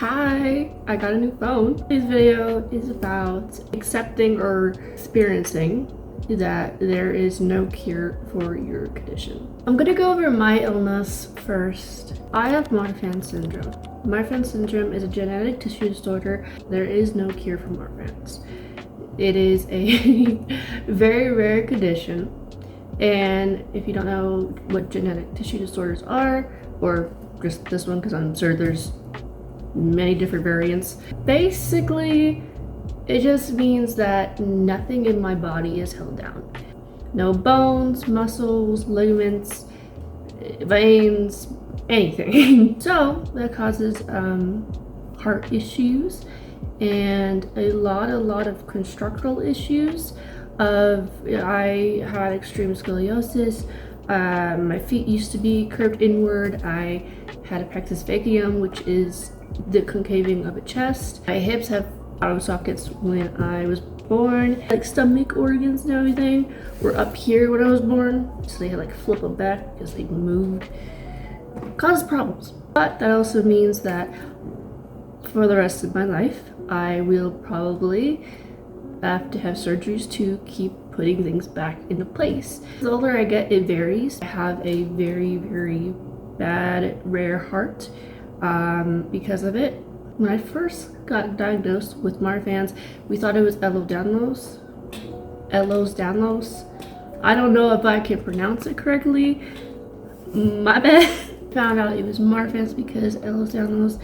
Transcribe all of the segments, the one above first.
Hi, I got a new phone. This video is about accepting or experiencing that there is no cure for your condition. I'm gonna go over my illness first. I have Marfan syndrome. Marfan syndrome is a genetic tissue disorder. There is no cure for Marfan's. It is a very rare condition. And if you don't know what genetic tissue disorders are, or just this one, because I'm sure there's many different variants. Basically, it just means that nothing in my body is held down. No bones, muscles, ligaments, veins, anything. So that causes heart issues and a lot of constructional issues. I had extreme scoliosis. My feet used to be curved inward. I had a pectus vacuum, which is the concaving of a chest. My hips have auto sockets when I was born. Like stomach organs and everything were up here when I was born, so they had like flip them back because they moved. Caused problems. But that also means that for the rest of my life, I will probably have to have surgeries to keep putting things back into place. The older I get, it varies. I have a very bad rare heart because of it. When I first got diagnosed with Marfan's, we thought it was Ehlers-Danlos. I don't know if I can pronounce it correctly. My bad. Found out it was Marfan's because Ehlers-Danlos.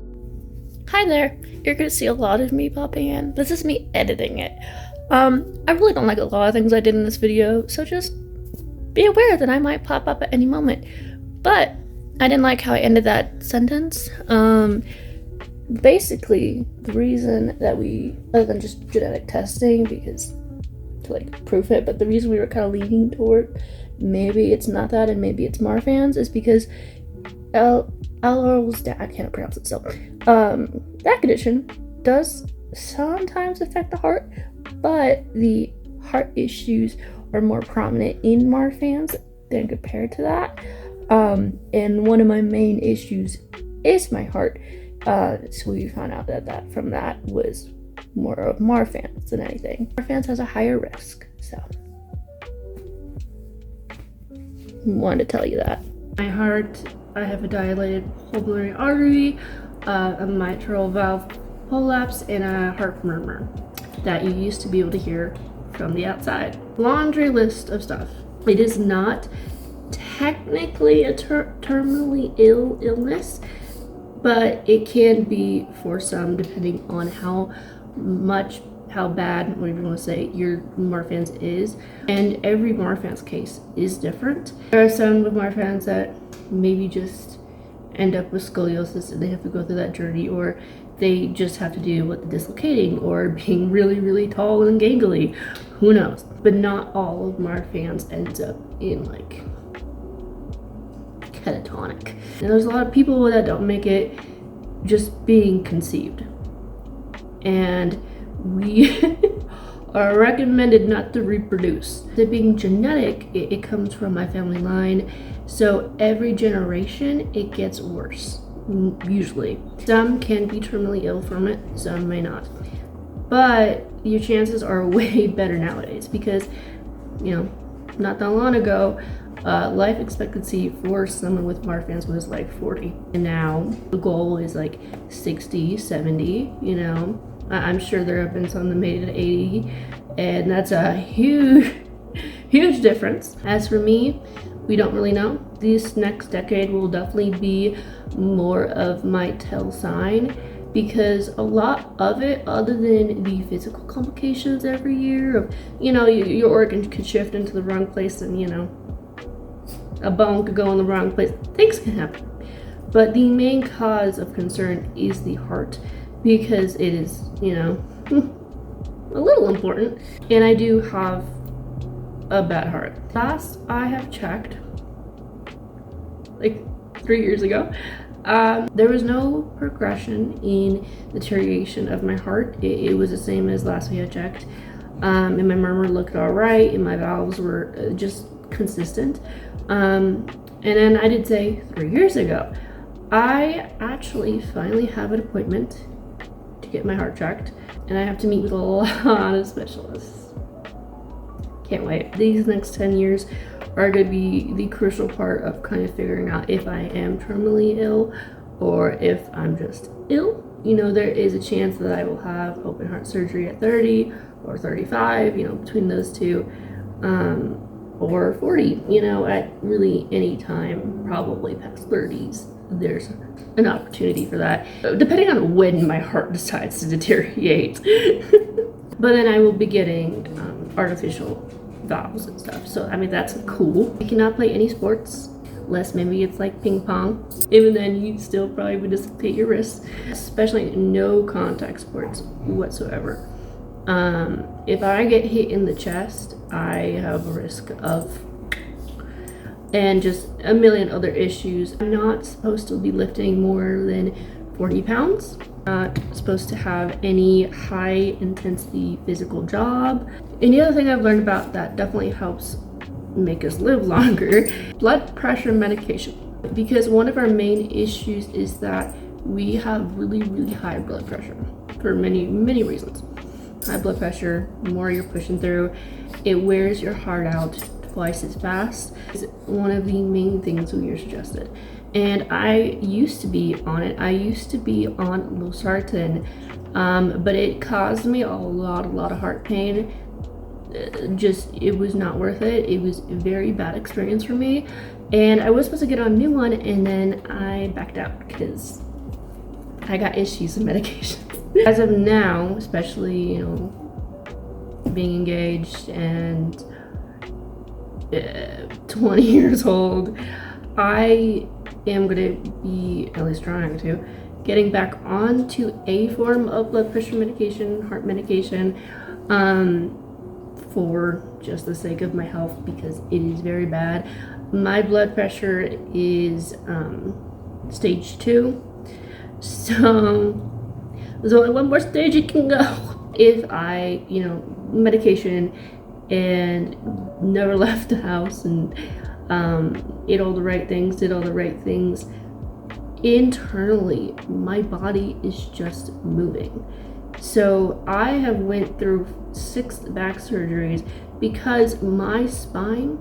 Hi there. You're gonna see a lot of me popping in. This is me editing it. I really don't like a lot of things I did in this video, so just be aware that I might pop up at any moment. But I didn't like how I ended that sentence. Basically, the reason that we, other than just genetic testing, because to like prove it, but the reason we were kind of leaning toward maybe it's not that and maybe it's Marfan's is because I can't pronounce it, so that condition does sometimes affect the heart, but the heart issues are more prominent in Marfan's than compared to that. And one of my main issues is my heart. So we found out that from that was more of Marfan's than anything. Marfan's has a higher risk, so wanted to tell you that. My heart, I have a dilated pulmonary artery, a mitral valve prolapse, and a heart murmur that you used to be able to hear from the outside. Laundry list of stuff. It is not technically a terminally ill illness, but it can be for some depending on how bad, whatever you want to say, your Marfan's is. And every Marfan's case is different. There are some with Marfan's that maybe just end up with scoliosis and they have to go through that journey, or they just have to deal with the dislocating or being really tall and gangly. Who knows? But not all of Marfan's ends up in like catatonic. And there's a lot of people that don't make it just being conceived. And we are recommended not to reproduce. It being genetic, it comes from my family line. So every generation, it gets worse, usually. Some can be terminally ill from it, some may not. But your chances are way better nowadays because, you know, not that long ago, life expectancy for someone with Marfan's was like 40. And now the goal is like 60, 70, you know. I'm sure there have been some that made it 80, and that's a huge difference. As for me, we don't really know. This next decade will definitely be more of my tell sign, because a lot of it, other than the physical complications every year of, you know, your organ could shift into the wrong place and, you know, a bone could go in the wrong place. Things can happen. But the main cause of concern is the heart, because it is, you know, a little important. And I do have a bad heart. Last I have checked, like 3 years ago, there was no progression in deterioration of my heart. It was the same as last we had checked. And my murmur looked all right, and my valves were just consistent. And then I did say 3 years ago, I actually finally have an appointment to get my heart checked, and I have to meet with a lot of specialists. Can't wait. These next 10 years are going to be the crucial part of kind of figuring out if I am terminally ill or if I'm just ill. You know, there is a chance that I will have open heart surgery at 30 or 35, you know, between those two, or 40, you know, at really any time, probably past 30s. There's an opportunity for that, depending on when my heart decides to deteriorate. But then I will be getting artificial valves and stuff. So, I mean, that's cool. I cannot play any sports, unless maybe it's like ping pong. Even then, you still probably would dissipate your wrists, especially no contact sports whatsoever. If I get hit in the chest, I have a risk of, and just a million other issues. I'm not supposed to be lifting more than 40 pounds. Not supposed to have any high intensity physical job. And the other thing I've learned about that definitely helps make us live longer, blood pressure medication. Because one of our main issues is that we have really, really high blood pressure for many, many reasons. High blood pressure, the more you're pushing through, it wears your heart out twice as fast. It's one of the main things we are suggested. And I used to be on it. I used to be on losartan, but it caused me a lot of heart pain. It was not worth it. It was a very bad experience for me. And I was supposed to get on a new one, and then I backed out because I got issues with medication. As of now, especially, you know, being engaged and 20 years old, I am going to be, at least trying to, getting back onto a form of blood pressure medication, heart medication, for just the sake of my health, because it is very bad. My blood pressure is stage 2, so there's only one more stage it can go. If I, you know, medication and never left the house and ate all the right things, did all the right things, internally my body is just moving. So I have went through 6 back surgeries because my spine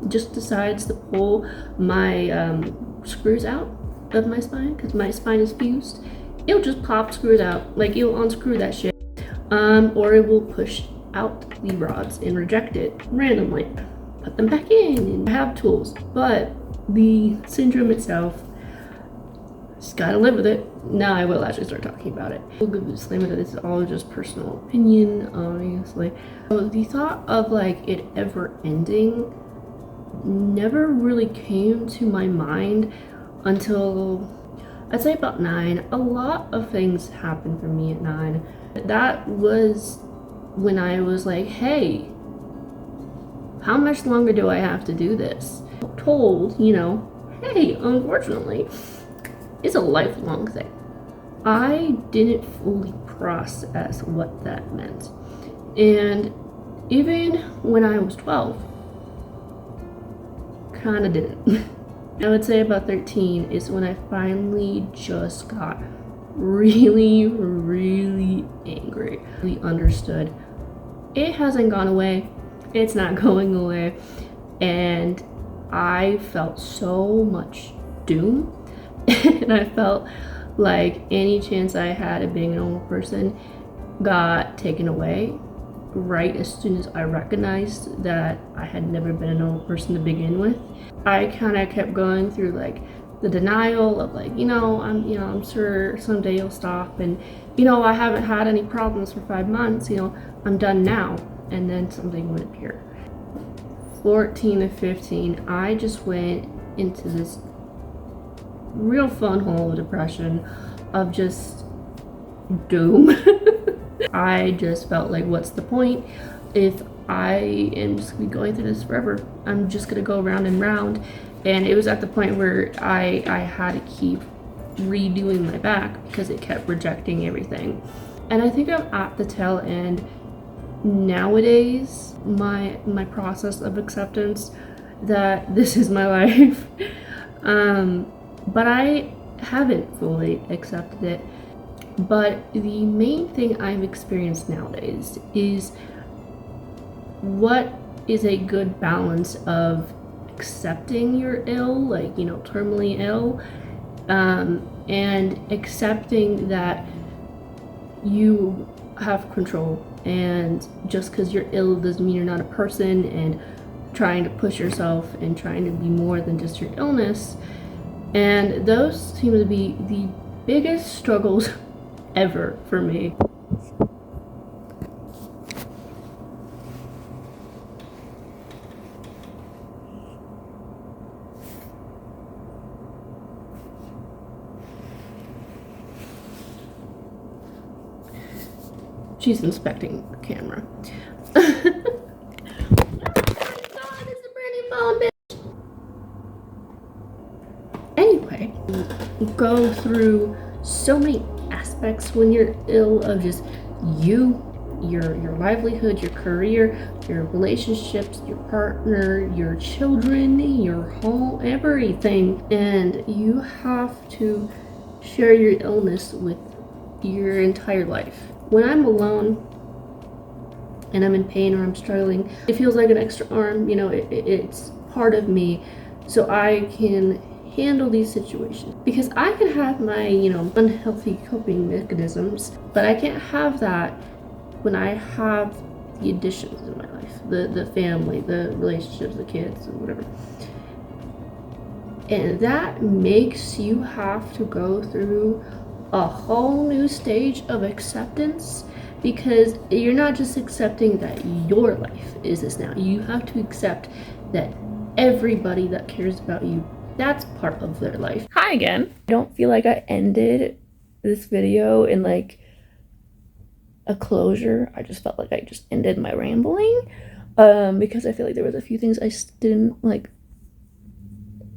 just decides to pull my screws out of my spine, because my spine is fused. It'll just pop screws out, like it'll unscrew that shit, or it will push out the rods and reject it randomly, put them back in, and I have tools. But the syndrome itself, just gotta live with it. Now I will actually start talking about it. We'll give a disclaimer that this is all just personal opinion, obviously. So the thought of like it ever ending never really came to my mind until I'd say about 9. A lot of things happened for me at 9. That was when I was like, hey, how much longer do I have to do this? Told, you know, hey, unfortunately, it's a lifelong thing. I didn't fully process what that meant. And even when I was 12, kind of didn't. I would say about 13 is when I finally just got really, really angry. We understood it hasn't gone away. It's not going away. And I felt so much doom. And I felt like any chance I had of being a normal person got taken away right as soon as I recognized that I had never been a normal person to begin with. I kind of kept going through like the denial of like, I'm sure someday you'll stop, and I haven't had any problems for 5 months, I'm done now. And then something would appear. 14 to 15, I just went into this real fun hole of depression, of just doom. I just felt like, what's the point if I am just gonna be going through this forever? I'm just gonna go round and round. And it was at the point where I had to keep redoing my back because it kept rejecting everything. And I think I'm at the tail end nowadays, my process of acceptance that this is my life. But I haven't fully accepted it. But the main thing I've experienced nowadays is what is a good balance of accepting you're ill, like, you know, terminally ill, and accepting that you have control, and just because you're ill doesn't mean you're not a person, and trying to push yourself and trying to be more than just your illness. And those seem to be the biggest struggles ever for me. She's inspecting the camera. Oh my God, it's a brand new phone, bitch. Anyway, go through so many aspects when you're ill of just you, your livelihood, your career, your relationships, your partner, your children, your home, everything. And you have to share your illness with your entire life. When I'm alone and I'm in pain or I'm struggling, it feels like an extra arm, you know, it's part of me, so I can handle these situations. Because I can have my, you know, unhealthy coping mechanisms, but I can't have that when I have the additions in my life, the family, the relationships, the kids, or whatever. And that makes you have to go through a whole new stage of acceptance, because you're not just accepting that your life is this now. You have to accept that everybody that cares about you, that's part of their life. Hi again. I don't feel like I ended this video in like a closure. I just felt like I just ended my rambling, because I feel like there was a few things I didn't like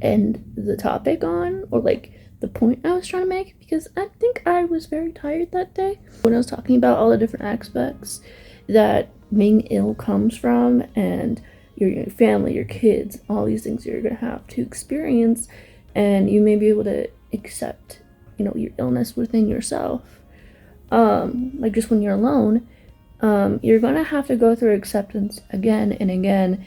end the topic on, or like the point I was trying to make, because I think I was very tired that day when I was talking about all the different aspects that being ill comes from, and your family, your kids, all these things you're gonna have to experience, and you may be able to accept, you know, your illness within yourself. Like just when you're alone, you're gonna have to go through acceptance again and again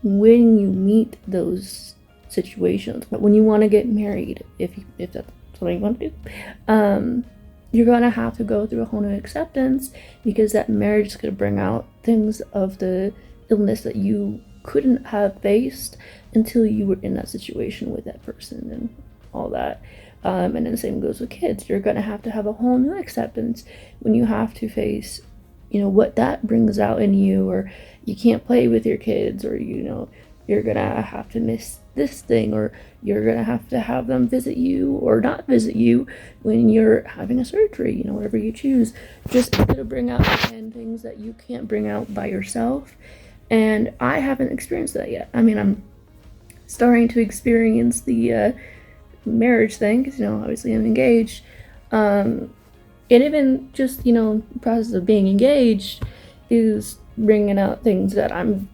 when you meet those situations. But when you want to get married, if that's something you want to do, you're gonna have to go through a whole new acceptance, because that marriage is gonna bring out things of the illness that you couldn't have faced until you were in that situation with that person and all that. And then the same goes with kids. You're gonna have to have a whole new acceptance when you have to face, you know, what that brings out in you, or you can't play with your kids, or, you know, you're gonna have to miss this thing, or you're gonna have to have them visit you or not visit you when you're having a surgery, you know, whatever you choose. Just gonna bring out again things that you can't bring out by yourself. And I haven't experienced that yet. I mean, I'm starting to experience the marriage thing, because, you know, obviously I'm engaged. And even just, you know, the process of being engaged is bringing out things that I'm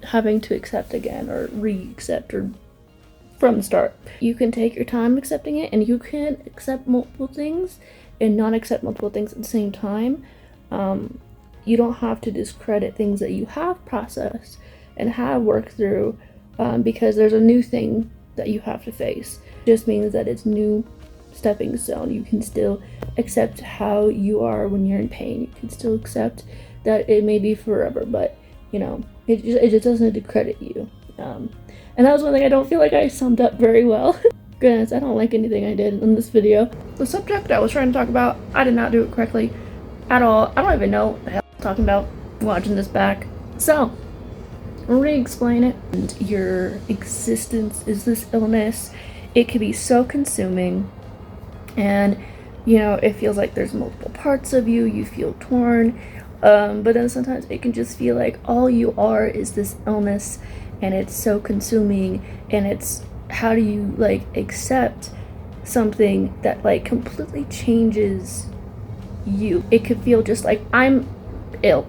having to accept again, or re-accept, or from the start. You can take your time accepting it, and you can accept multiple things and not accept multiple things at the same time. You don't have to discredit things that you have processed and have worked through, because there's a new thing that you have to face. It just means that it's new stepping stone. You can still accept how you are when you're in pain. You can still accept that it may be forever, but, you know, it just doesn't discredit you. And that was one thing I don't feel like I summed up very well. Goodness, I don't like anything I did in this video. The subject I was trying to talk about, I did not do it correctly at all. I don't even know what the hell I'm talking about watching this back. So, I'll re-explain it. And your existence is this illness. It can be so consuming, and, you know, it feels like there's multiple parts of you. You feel torn. But then sometimes it can just feel like all you are is this illness, and it's so consuming, and it's, how do you like accept something that like completely changes you? It could feel just like, I'm ill.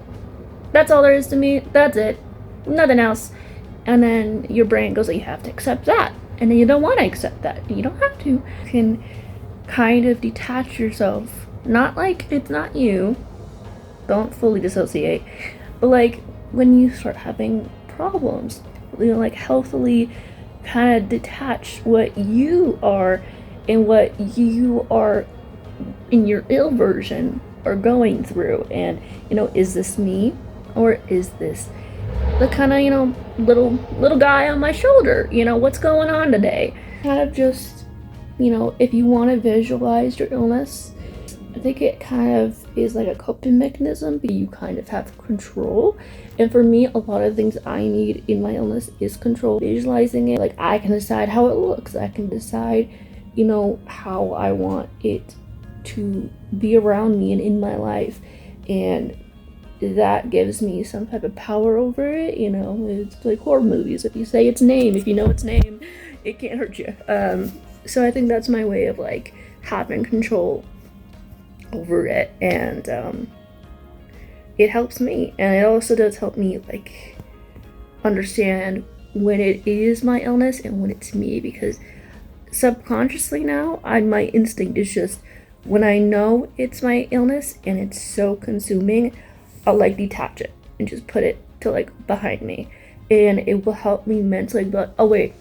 That's all there is to me. That's it. Nothing else. And then your brain goes, you have to accept that. And then you don't want to accept that. You don't have to. You can kind of detach yourself. Not like it's not you, don't fully dissociate, but like when you start having problems, like healthily kind of detach what you are and what you are in your ill version are going through. And is this me, or is this the kind of little guy on my shoulder? What's going on today? Kind of just if you want to visualize your illness, I think it kind of is like a coping mechanism. You kind of have control. And for me, a lot of things I need in my illness is control. Visualizing it, like I can decide how it looks. I can decide, how I want it to be around me and in my life. And that gives me some type of power over it. It's like horror movies. If you say its name, if you know its name, it can't hurt you. So I think that's my way of like having control over it, and it helps me, and it also does help me like understand when it is my illness and when it's me, because subconsciously now my instinct is just when I know it's my illness and it's so consuming, I'll like detach it and just put it to like behind me, and it will help me mentally be like, oh wait,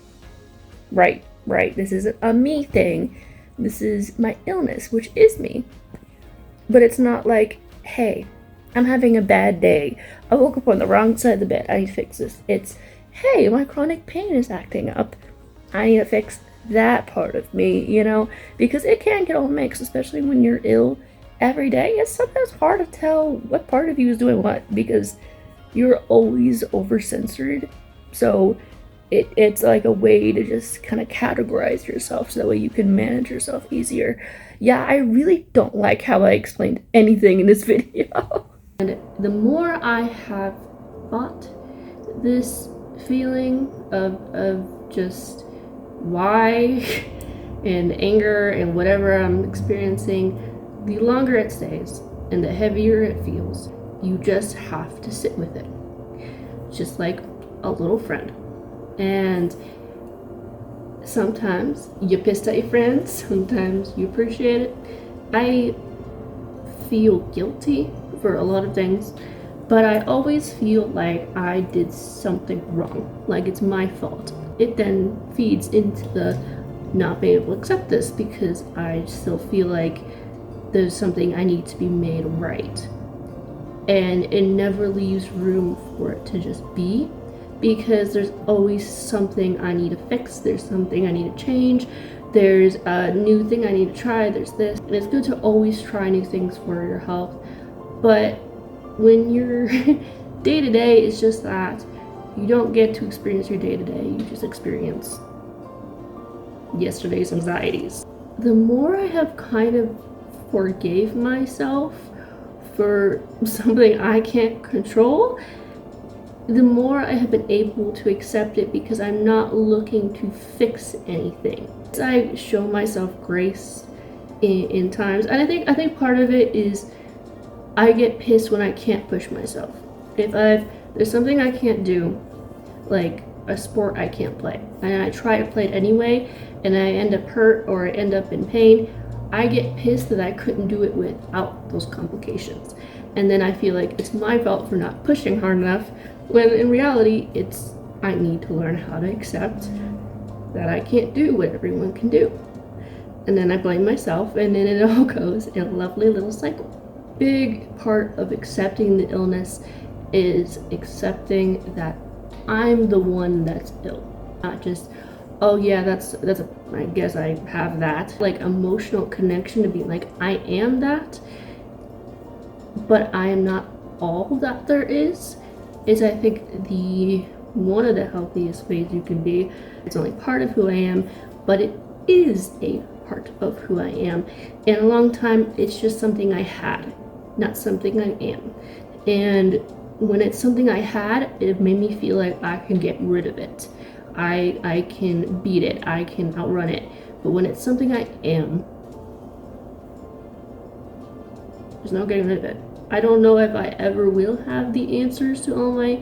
right, this isn't a me thing, this is my illness, which is me. But it's not like, hey, I'm having a bad day, I woke up on the wrong side of the bed, I need to fix this. It's, hey, my chronic pain is acting up, I need to fix that part of me, because it can get all mixed, especially when you're ill every day. It's sometimes hard to tell what part of you is doing what, because you're always over-censored. So it's like a way to just kind of categorize yourself so that way you can manage yourself easier. Yeah, I really don't like how I explained anything in this video. And the more I have fought this feeling of just why and anger and whatever I'm experiencing, the longer it stays and the heavier it feels. You just have to sit with it, just like a little friend. And sometimes you're pissed at your friends, sometimes you appreciate it. I feel guilty for a lot of things, but I always feel like I did something wrong, like it's my fault. It then feeds into the not being able to accept this, because I still feel like there's something I need to be made right, and it never leaves room for it to just be, because there's always something I need to fix, there's something I need to change, there's a new thing I need to try, there's this. And it's good to always try new things for your health, but when your day-to-day is just that, you don't get to experience your day-to-day, you just experience yesterday's anxieties. The more I have kind of forgave myself for something I can't control, the more I have been able to accept it, because I'm not looking to fix anything. I show myself grace in times, and I think part of it is I get pissed when I can't push myself. If there's something I can't do, like a sport I can't play, and I try to play it anyway, and I end up hurt or I end up in pain, I get pissed that I couldn't do it without those complications. And then I feel like it's my fault for not pushing hard enough, when in reality, it's I need to learn how to accept that I can't do what everyone can do. And then I blame myself, and then it all goes in a lovely little cycle. Big part of accepting the illness is accepting that I'm the one that's ill, not just, oh yeah, that's I guess I have that. Like emotional connection to being like, I am that, but I am not all that there is I think one of the healthiest ways you can be. It's only part of who I am, but it is a part of who I am. In a long time, it's just something I had, not something I am. And when it's something I had, it made me feel like I can get rid of it. I can beat it, I can outrun it. But when it's something I am, there's no getting rid of it. I don't know if I ever will have the answers to all my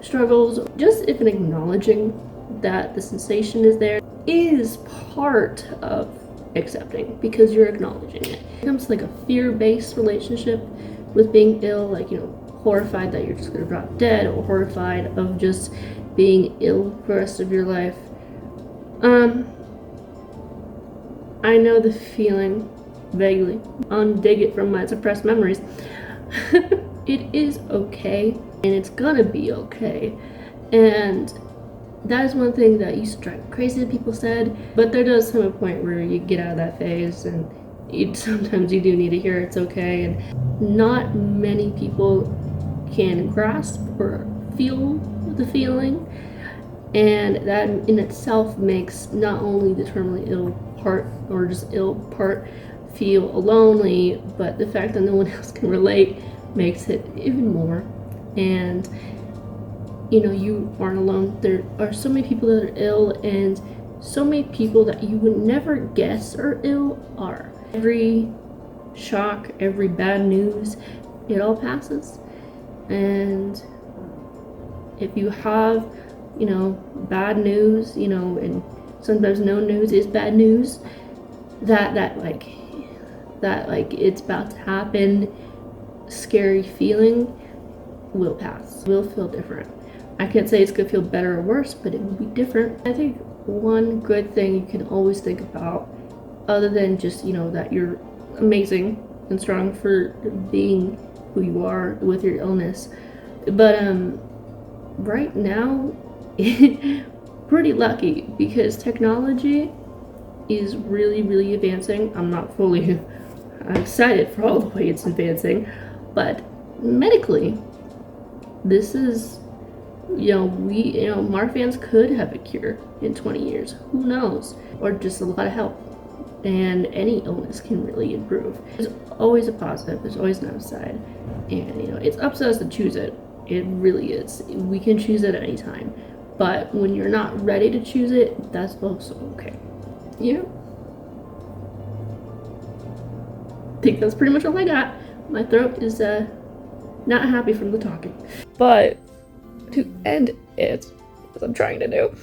struggles. Just if acknowledging that the sensation is there is part of accepting because you're acknowledging it. It becomes like a fear-based relationship with being ill, like, you know, horrified that you're just gonna drop dead, or horrified of just being ill for the rest of your life. I know the feeling vaguely. Undig it from my suppressed memories. It is okay, and it's gonna be okay. And that is one thing that used to drive me crazy that people said, but there does come a point where you get out of that phase, and sometimes you do need to hear it's okay. And not many people can grasp or feel the feeling, and that in itself makes not only the terminally ill part or just ill part feel lonely, but the fact that no one else can relate makes it even more. And you know, you aren't alone. There are so many people that are ill, and so many people that you would never guess are ill are. Every shock, every bad news, it all passes. And if you have, you know, bad news, you know, and sometimes no news is bad news, that like it's about to happen, scary feeling will pass, will feel different. I can't say it's gonna feel better or worse, but it will be different. I think one good thing you can always think about, other than just, you know, that you're amazing and strong for being who you are with your illness, but right now, pretty lucky because technology is really advancing. I'm not fully excited for all the way it's advancing, but medically, this is, you know, Marfan's could have a cure in 20 years. Who knows? Or just a lot of help. And any illness can really improve. There's always a positive. There's always an upside. And, you know, it's up to us to choose it. It really is. We can choose it any time. But when you're not ready to choose it, that's also okay. Yeah. I think that's pretty much all I got. My throat is not happy from the talking. But to end it, as I'm trying to do,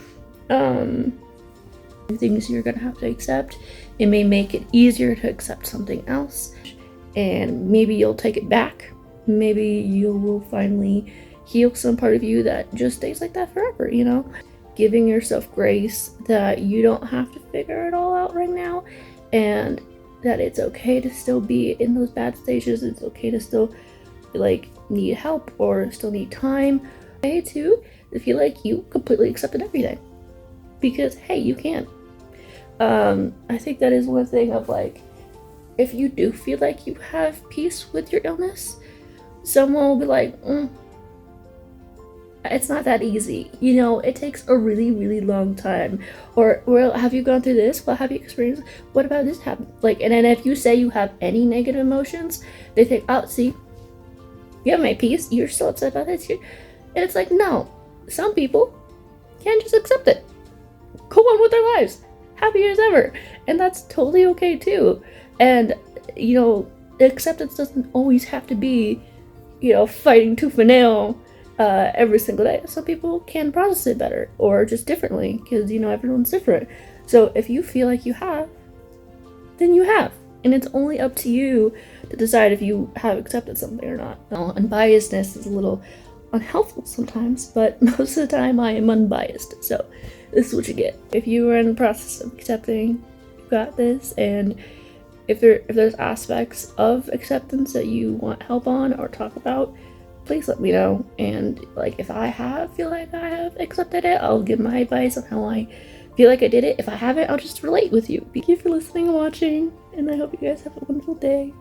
things you're gonna have to accept. It may make it easier to accept something else, and maybe you'll take it back. Maybe you will finally heal some part of you that just stays like that forever, you know? Giving yourself grace that you don't have to figure it all out right now, and that it's okay to still be in those bad stages. It's okay to still like need help or still need time. Okay too, to feel like you completely accepted everything, because hey, you can. I think that is one thing of like, if you do feel like you have peace with your illness, someone will be like, it's not that easy, you know, it takes a really long time, or well, have you gone through this, well, have you experienced, what about this happen, like, and then if you say you have any negative emotions, they think, oh, see, you have my peace, you're still upset about this, and it's like, no, some people can just accept it, go on with their lives happy as ever, and that's totally okay too. And you know, acceptance doesn't always have to be, you know, fighting tooth and nail every single day. Some people can process it better or just differently, because you know, everyone's different. So if you feel like you have, then you have, and it's only up to you to decide if you have accepted something or not. Now, unbiasedness is a little unhelpful sometimes, but most of the time I am unbiased, so this is what you get. If you are in the process of accepting, you got this, and if there's aspects of acceptance that you want help on or talk about, please let me know. And like, if I feel like I have accepted it, I'll give my advice on how I feel like I did it. If I haven't, I'll just relate with you. Thank you for listening and watching, and I hope you guys have a wonderful day.